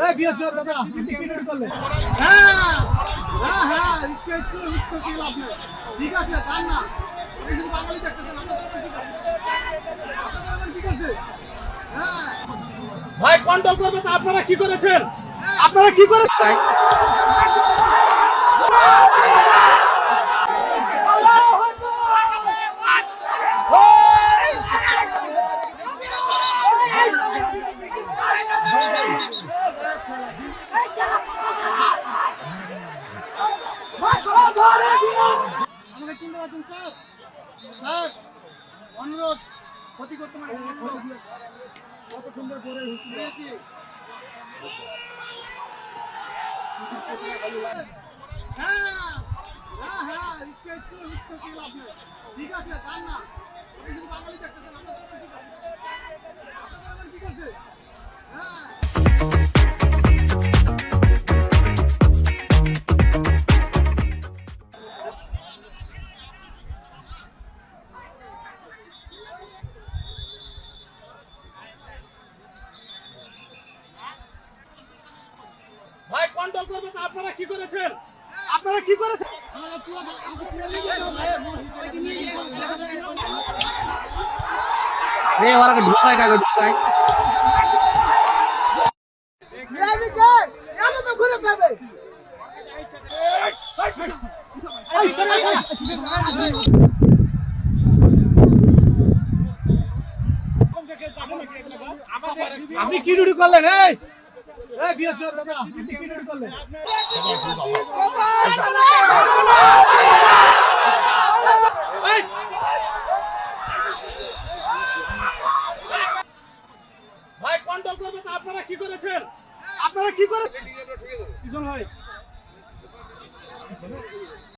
এই বিএসএফ দাদা আপনি কি নোট করলেন? হ্যাঁ হ্যাঁ হ্যাঁ স্কেচ করে উত্তর দিল আপনি। ঠিক আছে জান না আপনি যদি বাঙালি দেখতেছেন আপনারা কি করছে? হ্যাঁ ভাই কন্ট্রোল করবে তো আপনারা কি করেছেন? আপনারা কি করেছেন? আমাকে চিনতে পারছেন স্যার? স্যার অনুরোধ ক্ষতি করতে পারেন কত সুন্দর করে হুঁশিয়ে দিয়েছি। হ্যাঁ হ্যাঁ হ্যাঁ স্কেচ করে উত্তর দিল আপনি। ঠিক আছে জান না আপনি যদি বাঙালি দেখতেছেন আপনারা কি করছে? হ্যাঁ ভাই কন্ট্রোল করবে তো আপনারা কি করেছেন? আপনারা কি করেছেন? রে ওরা ঢুকায় কাকে ঢুকায় তো ঘুরে যাবে আপনি কি ডিউটি করলেন? এই এই বিএসএফ দাদা আপনি কি ডিউটি করলেন? ভাই কন্ট্রোল করবে তো আপনারা কি করেছেন? আপনারা কি করেছেন? ভাই